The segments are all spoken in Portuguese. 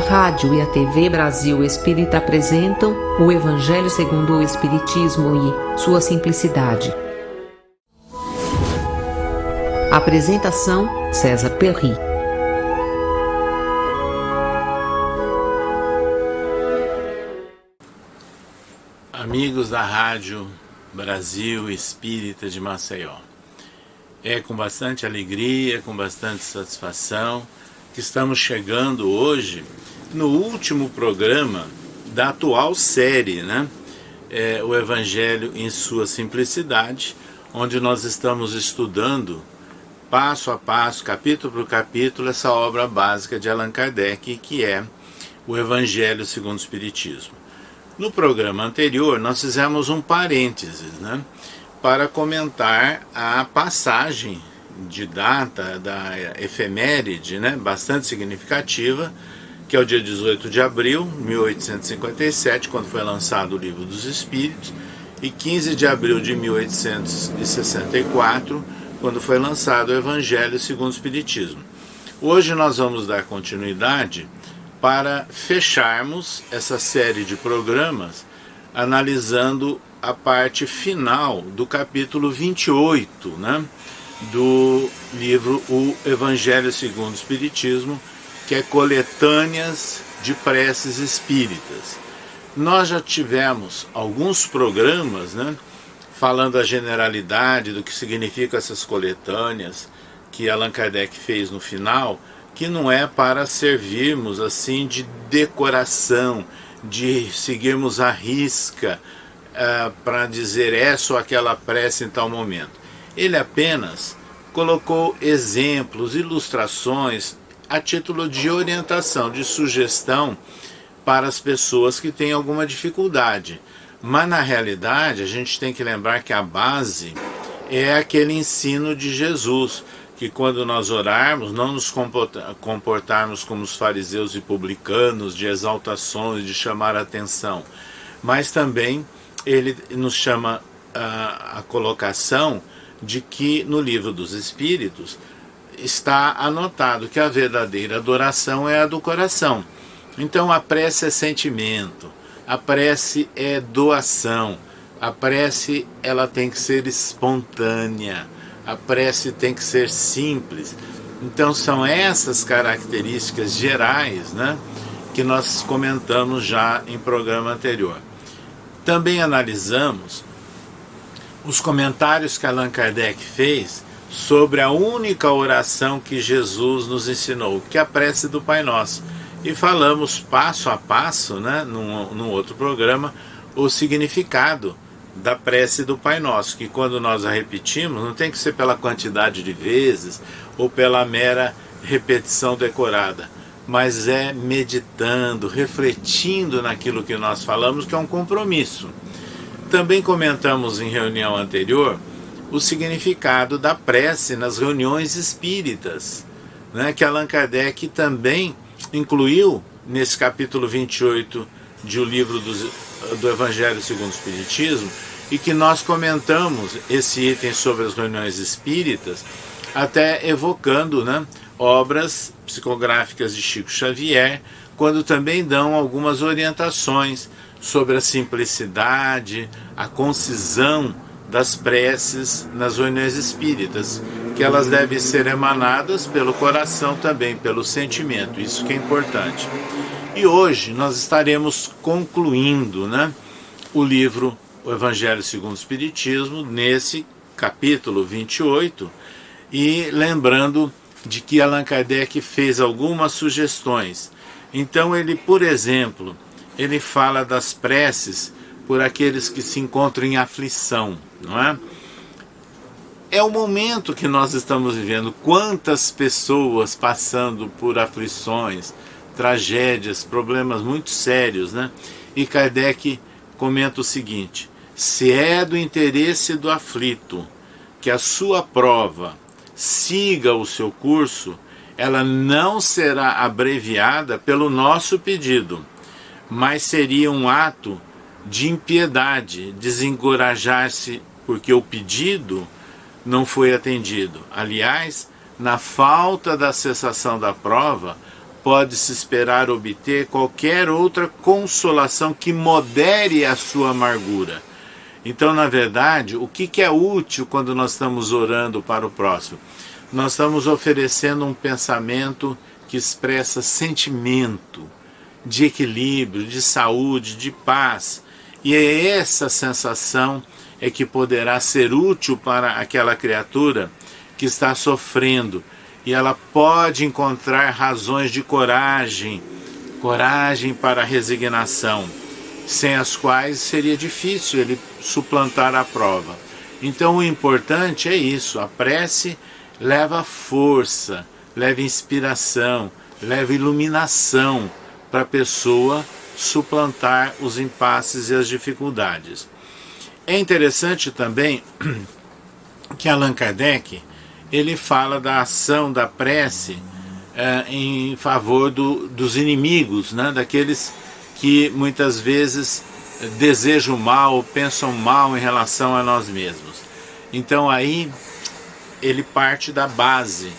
rádio e a TV Brasil Espírita apresentam o Evangelho segundo o Espiritismo e sua simplicidade. Apresentação: César Perry. Amigos da Rádio Brasil Espírita de Maceió, é com bastante alegria, com bastante satisfação que estamos chegando hoje no último programa da atual série, o Evangelho em sua simplicidade, onde nós estamos estudando passo a passo, capítulo por capítulo, essa obra básica de Allan Kardec, que é o Evangelho segundo o Espiritismo. No programa anterior, nós fizemos um parênteses, para comentar a passagem de data da efeméride, bastante significativa, que é o dia 18 de abril de 1857, quando foi lançado o Livro dos Espíritos, e 15 de abril de 1864, quando foi lançado o Evangelho segundo o Espiritismo. Hoje nós vamos dar continuidade para fecharmos essa série de programas analisando a parte final do capítulo 28, do livro O Evangelho segundo o Espiritismo, que é Coletâneas de Preces Espíritas. Nós já tivemos alguns programas, falando a generalidade do que significam essas coletâneas que Allan Kardec fez no final, que não é para servirmos assim de decoração, de seguirmos à risca para dizer essa ou aquela prece em tal momento. Ele apenas colocou exemplos, ilustrações a título de orientação, de sugestão para as pessoas que têm alguma dificuldade. Mas na realidade a gente tem que lembrar que a base é aquele ensino de Jesus, que quando nós orarmos, não nos comportarmos como os fariseus e publicanos, de exaltações, de chamar a atenção, mas também ele nos chama a colocação de que no Livro dos Espíritos está anotado que a verdadeira adoração é a do coração. Então a prece é sentimento, a prece é doação, a prece ela tem que ser espontânea, a prece tem que ser simples. Então são essas características gerais, que nós comentamos já em programa anterior. Também analisamos os comentários que Allan Kardec fez sobre a única oração que Jesus nos ensinou, que é a prece do Pai Nosso. E falamos passo a passo, num outro programa, o significado da prece do Pai Nosso, que quando nós a repetimos, não tem que ser pela quantidade de vezes ou pela mera repetição decorada, mas é meditando, refletindo naquilo que nós falamos, que é um compromisso. Também comentamos em reunião anterior o significado da prece nas reuniões espíritas, que Allan Kardec também incluiu nesse capítulo 28 de O Livro do Evangelho segundo o Espiritismo, e que nós comentamos esse item sobre as reuniões espíritas, até evocando obras psicográficas de Chico Xavier, quando também dão algumas orientações sobre a simplicidade, a concisão das preces nas reuniões espíritas, que elas devem ser emanadas pelo coração também, pelo sentimento, isso que é importante. E hoje nós estaremos concluindo o livro O Evangelho segundo o Espiritismo, nesse capítulo 28, e lembrando de que Allan Kardec fez algumas sugestões. Então ele, por exemplo, ele fala das preces por aqueles que se encontram em aflição, não é? É o momento que nós estamos vivendo. Quantas pessoas passando por aflições, tragédias, problemas muito sérios, E Kardec comenta o seguinte: se é do interesse do aflito que a sua prova siga o seu curso, ela não será abreviada pelo nosso pedido, mas seria um ato de impiedade desencorajar-se porque o pedido não foi atendido. Aliás, na falta da cessação da prova, pode-se esperar obter qualquer outra consolação que modere a sua amargura. Então, na verdade, o que é útil quando nós estamos orando para o próximo? Nós estamos oferecendo um pensamento que expressa sentimento de equilíbrio, de saúde, de paz. E é essa sensação que poderá ser útil para aquela criatura que está sofrendo. E ela pode encontrar razões de coragem para a resignação, sem as quais seria difícil ele suplantar a prova. Então o importante é isso, a prece leva força, leva inspiração, leva iluminação para a pessoa suplantar os impasses e as dificuldades. É interessante também que Allan Kardec ele fala da ação da prece em favor dos inimigos, né? Daqueles que muitas vezes desejam mal, pensam mal em relação a nós mesmos. Então aí ele parte da base.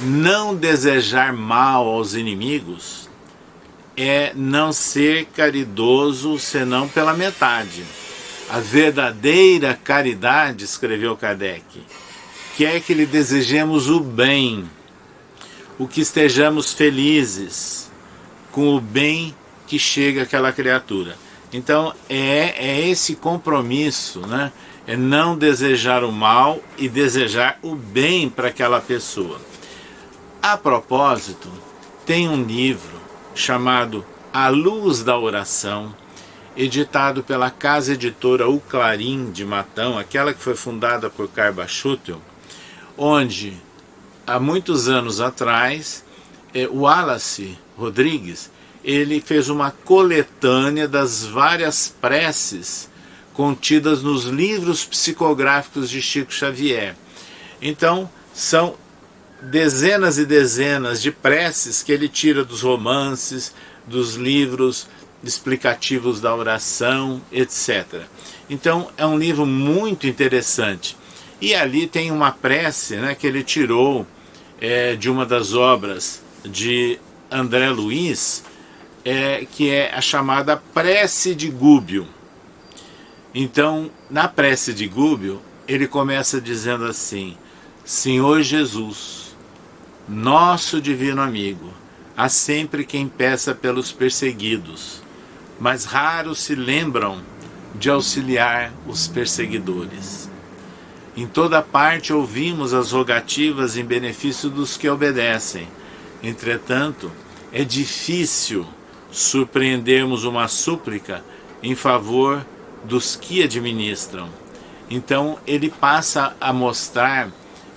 Não desejar mal aos inimigos é não ser caridoso senão pela metade. A verdadeira caridade, escreveu Kardec, quer que lhe desejemos o bem, o que estejamos felizes com o bem que chega àquela criatura. Então é esse compromisso, né? É não desejar o mal e desejar o bem para aquela pessoa. A propósito, tem um livro chamado A Luz da Oração, editado pela casa editora O Clarim de Matão, aquela que foi fundada por Carba Schutel, onde há muitos anos atrás o Wallace Rodrigues ele fez uma coletânea das várias preces contidas nos livros psicográficos de Chico Xavier. Então são dezenas e dezenas de preces que ele tira dos romances, dos livros explicativos da oração, etc. Então é um livro muito interessante. E ali tem uma prece, né, que ele tirou de uma das obras de André Luiz, que é a chamada Prece de Gúbio. Então, na Prece de Gúbio, ele começa dizendo assim: Senhor Jesus, nosso divino amigo, há sempre quem peça pelos perseguidos, mas raros se lembram de auxiliar os perseguidores. Em toda parte ouvimos as rogativas em benefício dos que obedecem. Entretanto, é difícil surpreendermos uma súplica em favor dos que administram. Então ele passa a mostrar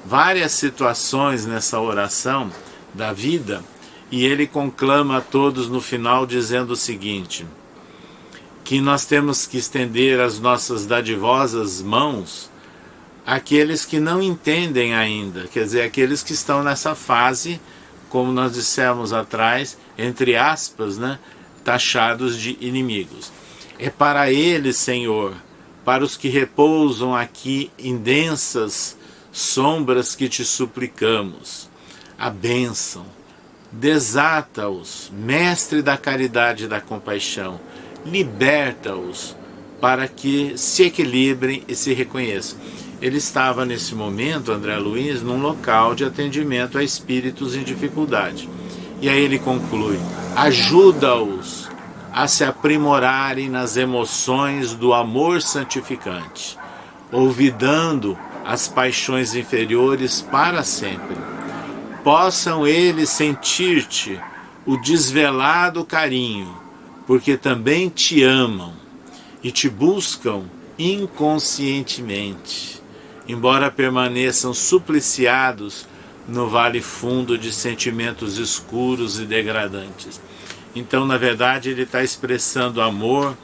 várias situações nessa oração da vida e ele conclama a todos no final dizendo o seguinte: que nós temos que estender as nossas dadivosas mãos àqueles que não entendem ainda, quer dizer, aqueles que estão nessa fase, como nós dissemos atrás, entre aspas, né, taxados de inimigos. É para eles, Senhor, para os que repousam aqui em densas sombras que te suplicamos, a bênção, desata-os, mestre da caridade e da compaixão, liberta-os para que se equilibrem e se reconheçam. Ele estava nesse momento, André Luiz, num local de atendimento a espíritos em dificuldade. E aí ele conclui: ajuda-os a se aprimorarem nas emoções do amor santificante, olvidando as paixões inferiores para sempre. Possam eles sentir-te o desvelado carinho, porque também te amam e te buscam inconscientemente, embora permaneçam supliciados no vale fundo de sentimentos escuros e degradantes. Então, na verdade, ele está expressando amor,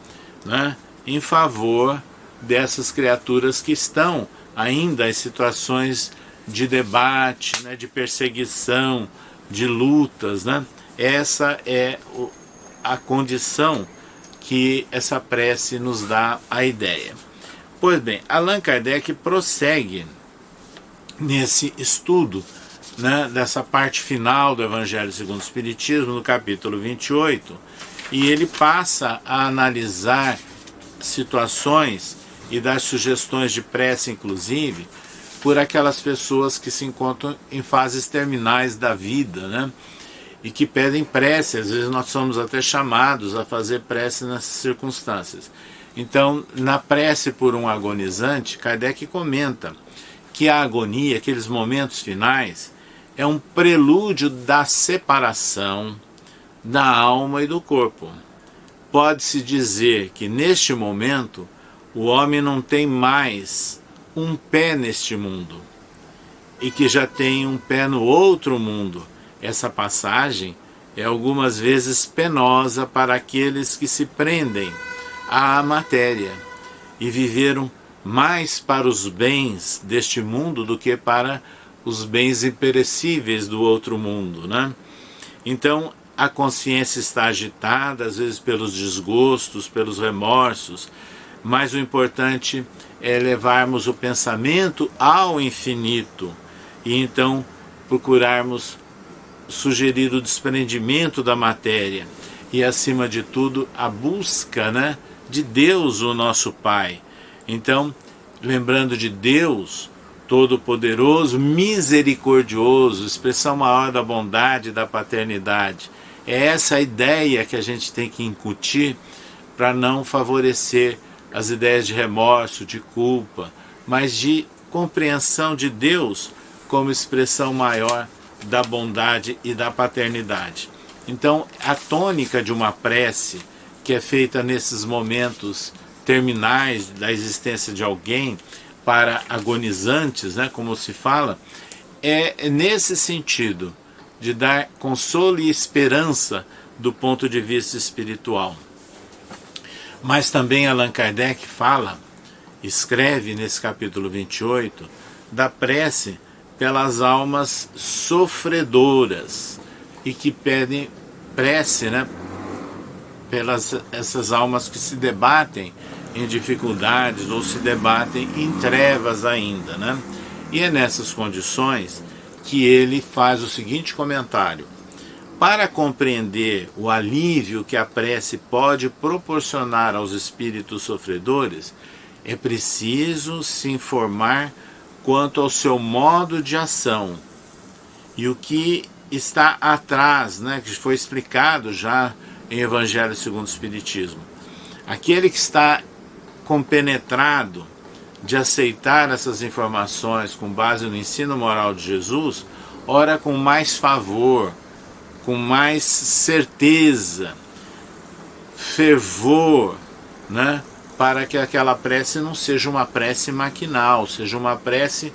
né, em favor dessas criaturas que estão ainda em situações de debate, né, de perseguição, de lutas, né? Essa é a condição que essa prece nos dá a ideia. Pois bem, Allan Kardec prossegue nesse estudo né, dessa parte final do Evangelho segundo o Espiritismo, no capítulo 28, e ele passa a analisar situações e dar sugestões de prece, inclusive, por aquelas pessoas que se encontram em fases terminais da vida, né? E que pedem prece. Às vezes nós somos até chamados a fazer prece nessas circunstâncias. Então, na prece por um agonizante, Kardec comenta que a agonia, aqueles momentos finais, é um prelúdio da separação da alma e do corpo. Pode-se dizer que neste momento o homem não tem mais um pé neste mundo e que já tem um pé no outro mundo. Essa passagem é algumas vezes penosa para aqueles que se prendem à matéria e viveram mais para os bens deste mundo do que para os bens imperecíveis do outro mundo, né? Então a consciência está agitada, às vezes pelos desgostos, pelos remorsos, mas o importante é levarmos o pensamento ao infinito e então procurarmos sugerir o desprendimento da matéria e, acima de tudo, a busca, né, de Deus, o nosso Pai. Então, lembrando de Deus Todo-Poderoso, misericordioso, expressão maior da bondade e da paternidade. É essa a ideia que a gente tem que incutir para não favorecer as ideias de remorso, de culpa, mas de compreensão de Deus como expressão maior da bondade e da paternidade. Então, a tônica de uma prece que é feita nesses momentos terminais da existência de alguém para agonizantes, né, como se fala, é nesse sentido de dar consolo e esperança do ponto de vista espiritual. Mas também Allan Kardec fala, escreve nesse capítulo 28, da prece pelas almas sofredoras e que pedem prece, né, pelas essas almas que se debatem em dificuldades ou se debatem em trevas ainda, né? E é nessas condições que ele faz o seguinte comentário: para compreender o alívio que a prece pode proporcionar aos espíritos sofredores, é preciso se informar quanto ao seu modo de ação e o que está atrás, né, que foi explicado já em Evangelho segundo o Espiritismo. Aquele que está compenetrado de aceitar essas informações com base no ensino moral de Jesus, ora com mais favor, com mais certeza, fervor, né, para que aquela prece não seja uma prece maquinal, seja uma prece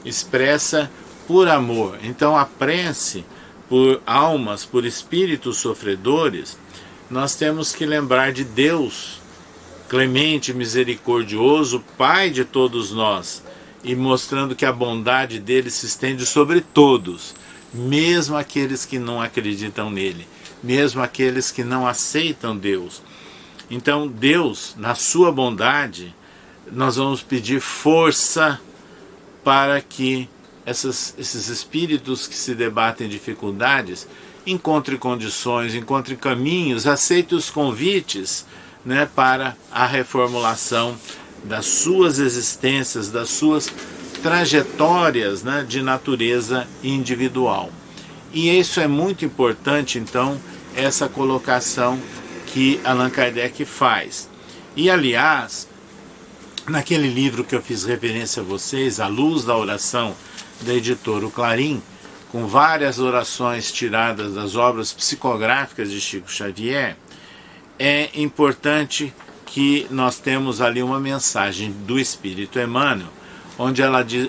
expressa por amor. Então a prece por almas, por espíritos sofredores, nós temos que lembrar de Deus, clemente, misericordioso, Pai de todos nós, e mostrando que a bondade dele se estende sobre todos, mesmo aqueles que não acreditam nele, mesmo aqueles que não aceitam Deus. Então Deus, na sua bondade, nós vamos pedir força para que esses espíritos que se debatem dificuldades encontrem condições, encontrem caminhos, aceitem os convites, né, para a reformulação das suas existências, das suas trajetórias, né, de natureza individual. E isso é muito importante, então, essa colocação que Allan Kardec faz. E, aliás, naquele livro que eu fiz referência a vocês, A Luz da Oração, da editora O Clarim, com várias orações tiradas das obras psicográficas de Chico Xavier, é importante que nós temos ali uma mensagem do Espírito Emmanuel, onde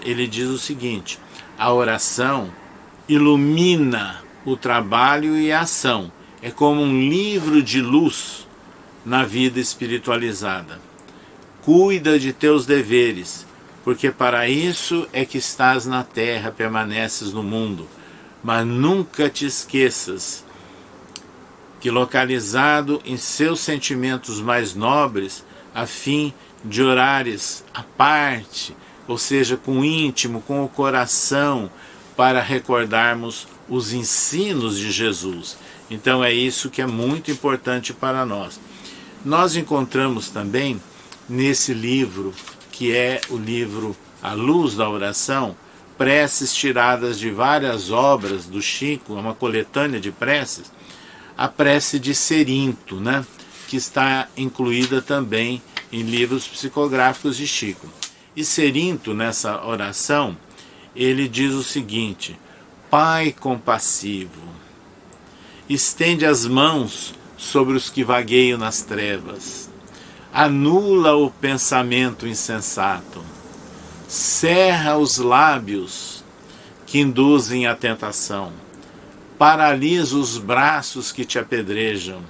ele diz o seguinte: a oração ilumina o trabalho e a ação, é como um livro de luz na vida espiritualizada. Cuida de teus deveres, porque para isso é que estás na terra, permaneces no mundo, mas nunca te esqueças que, localizado em seus sentimentos mais nobres, a fim de orares à parte, ou seja, com o íntimo, com o coração, para recordarmos os ensinos de Jesus. Então é isso que é muito importante para nós. Nós encontramos também nesse livro, que é o livro A Luz da Oração, preces tiradas de várias obras do Chico, uma coletânea de preces, a prece de Cerinto, né, que está incluída também em livros psicográficos de Chico. E Cerinto, nessa oração, ele diz o seguinte: Pai compassivo, estende as mãos sobre os que vagueiam nas trevas, anula o pensamento insensato, cerra os lábios que induzem à tentação, paralisa os braços que te apedrejam,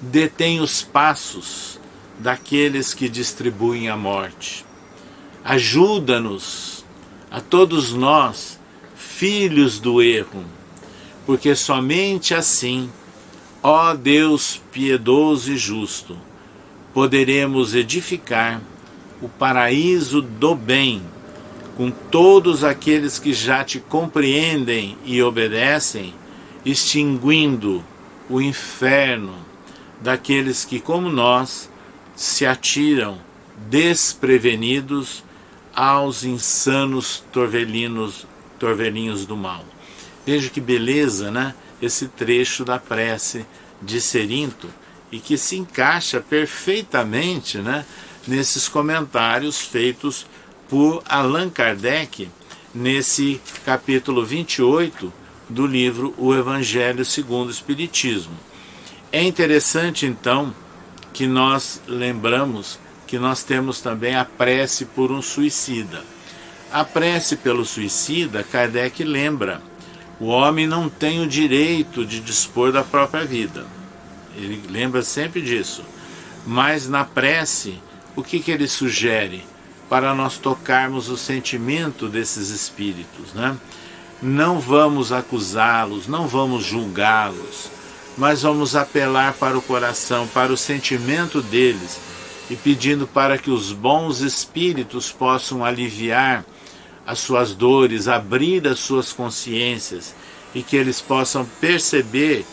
detém os passos daqueles que distribuem a morte. Ajuda-nos, a todos nós, filhos do erro, porque somente assim, ó Deus piedoso e justo, poderemos edificar o paraíso do bem com todos aqueles que já te compreendem e obedecem, extinguindo o inferno daqueles que, como nós, se atiram desprevenidos aos insanos torvelinhos do mal. Veja que beleza, né? Esse trecho da prece de Cerinto, e que se encaixa perfeitamente, né, nesses comentários feitos por Allan Kardec nesse capítulo 28 do livro O Evangelho segundo o Espiritismo. É interessante, então, que nós lembramos que nós temos também a prece por um suicida. A prece pelo suicida, Kardec lembra: o homem não tem o direito de dispor da própria vida. Ele lembra sempre disso. Mas na prece, o que ele sugere? Para nós tocarmos o sentimento desses espíritos, né? Não vamos acusá-los, não vamos julgá-los, mas vamos apelar para o coração, para o sentimento deles, e pedindo para que os bons espíritos possam aliviar as suas dores, abrir as suas consciências, e que eles possam perceber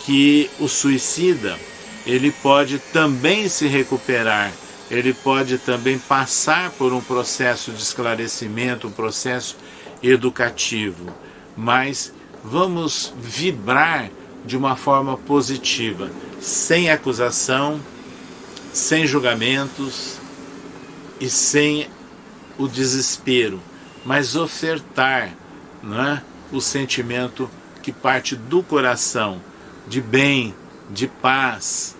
que o suicida, ele pode também se recuperar, ele pode também passar por um processo de esclarecimento, um processo educativo, mas vamos vibrar de uma forma positiva, sem acusação, sem julgamentos e sem o desespero, mas ofertar, não é, o sentimento que parte do coração, de bem, de paz,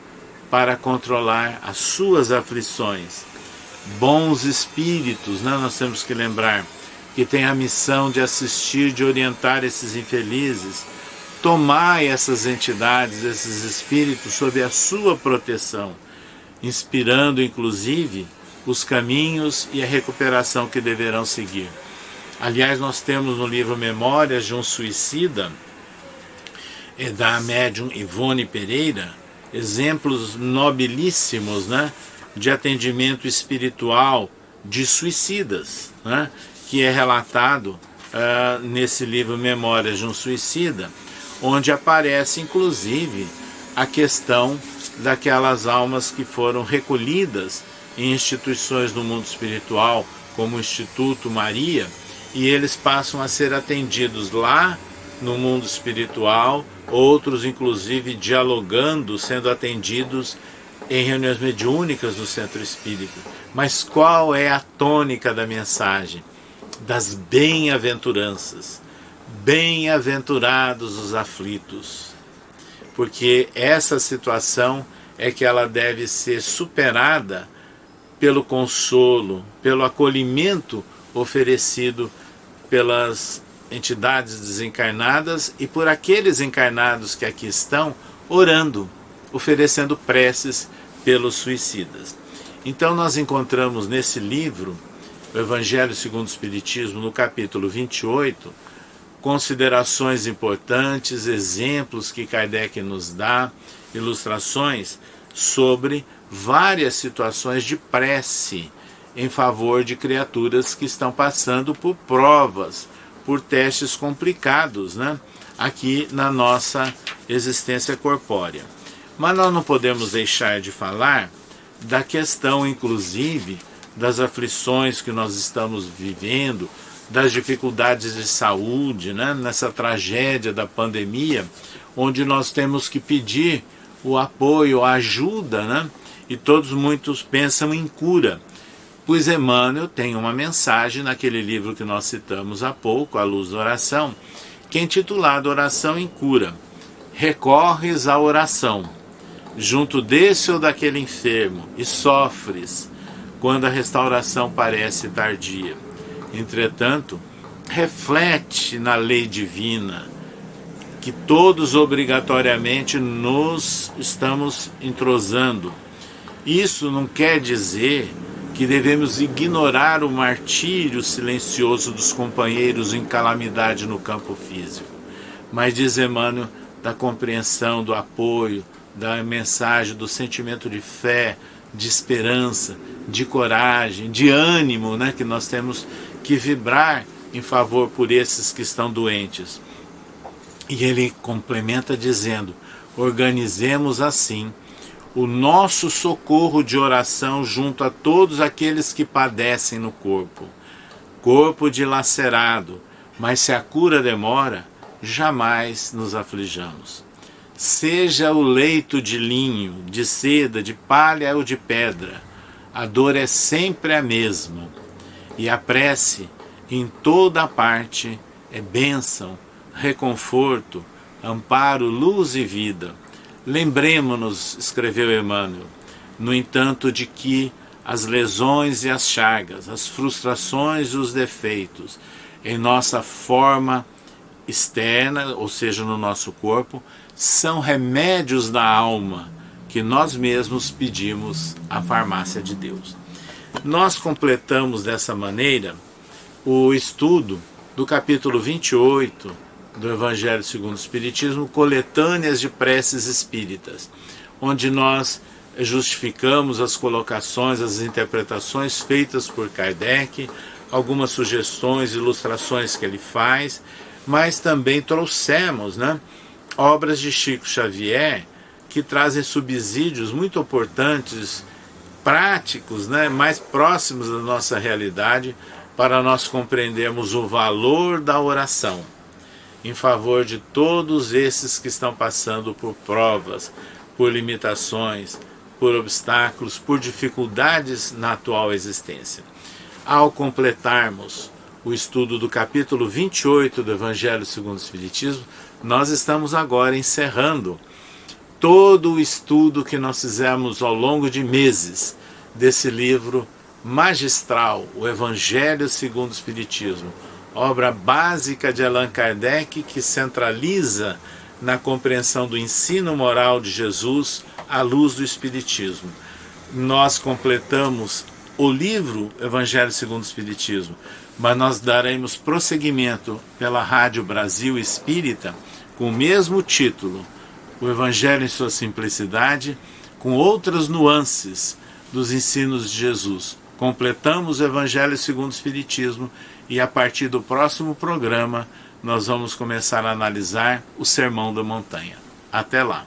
para controlar as suas aflições. Bons espíritos, né? Nós temos que lembrar que tem a missão de assistir, de orientar esses infelizes. Tomai essas entidades, esses espíritos, sob a sua proteção, inspirando inclusive os caminhos e a recuperação que deverão seguir. Aliás, nós temos no livro Memórias de um Suicida, da médium Ivone Pereira, exemplos nobilíssimos, né, de atendimento espiritual de suicidas, né, que é relatado nesse livro Memórias de um Suicida, onde aparece inclusive a questão daquelas almas que foram recolhidas em instituições do mundo espiritual, como o Instituto Maria, e eles passam a ser atendidos lá no mundo espiritual, outros inclusive dialogando, sendo atendidos em reuniões mediúnicas do centro espírita. Mas qual é a tônica da mensagem? Das bem-aventuranças. Bem-aventurados os aflitos. Porque essa situação é que ela deve ser superada pelo consolo, pelo acolhimento oferecido pelas entidades desencarnadas e por aqueles encarnados que aqui estão orando, oferecendo preces pelos suicidas. Então nós encontramos nesse livro, o Evangelho segundo o Espiritismo, no capítulo 28, considerações importantes, exemplos que Kardec nos dá, ilustrações sobre várias situações de prece em favor de criaturas que estão passando por provas, por testes complicados, né, aqui na nossa existência corpórea. Mas nós não podemos deixar de falar da questão, inclusive, das aflições que nós estamos vivendo, das dificuldades de saúde, né, nessa tragédia da pandemia, onde nós temos que pedir o apoio, a ajuda, né, e muitos pensam em cura. Pois Emmanuel tem uma mensagem naquele livro que nós citamos há pouco, A Luz da Oração, que é intitulado Oração em Cura. Recorres à oração, junto desse ou daquele enfermo, e sofres, quando a restauração parece tardia. Entretanto, reflete na lei divina, que todos obrigatoriamente nos estamos entrosando. Isso não quer dizer que devemos ignorar o martírio silencioso dos companheiros em calamidade no campo físico. Mas diz Emmanuel da compreensão, do apoio, da mensagem, do sentimento de fé, de esperança, de coragem, de ânimo, né, que nós temos que vibrar em favor por esses que estão doentes. E ele complementa dizendo: organizemos assim o nosso socorro de oração junto a todos aqueles que padecem no corpo dilacerado, mas se a cura demora, jamais nos aflijamos. Seja o leito de linho, de seda, de palha ou de pedra, a dor é sempre a mesma, e a prece em toda a parte é bênção, reconforto, amparo, luz e vida. Lembremo-nos, escreveu Emmanuel, no entanto, de que as lesões e as chagas, as frustrações e os defeitos em nossa forma externa, ou seja, no nosso corpo, são remédios da alma que nós mesmos pedimos à farmácia de Deus. Nós completamos dessa maneira o estudo do capítulo 28 do Evangelho segundo o Espiritismo, Coletâneas de Preces Espíritas, onde nós justificamos as colocações, as interpretações feitas por Kardec, algumas sugestões, ilustrações que ele faz, mas também trouxemos, né, obras de Chico Xavier que trazem subsídios muito importantes, práticos, né, mais próximos da nossa realidade, para nós compreendermos o valor da oração em favor de todos esses que estão passando por provas, por limitações, por obstáculos, por dificuldades na atual existência. Ao completarmos o estudo do capítulo 28 do Evangelho segundo o Espiritismo, nós estamos agora encerrando todo o estudo que nós fizemos ao longo de meses desse livro magistral, o Evangelho segundo o Espiritismo, obra básica de Allan Kardec, que centraliza na compreensão do ensino moral de Jesus à luz do Espiritismo. Nós completamos o livro Evangelho segundo o Espiritismo, mas nós daremos prosseguimento pela Rádio Brasil Espírita com o mesmo título, o Evangelho em sua simplicidade, com outras nuances dos ensinos de Jesus. Completamos o Evangelho segundo o Espiritismo e a partir do próximo programa nós vamos começar a analisar o Sermão da Montanha. Até lá!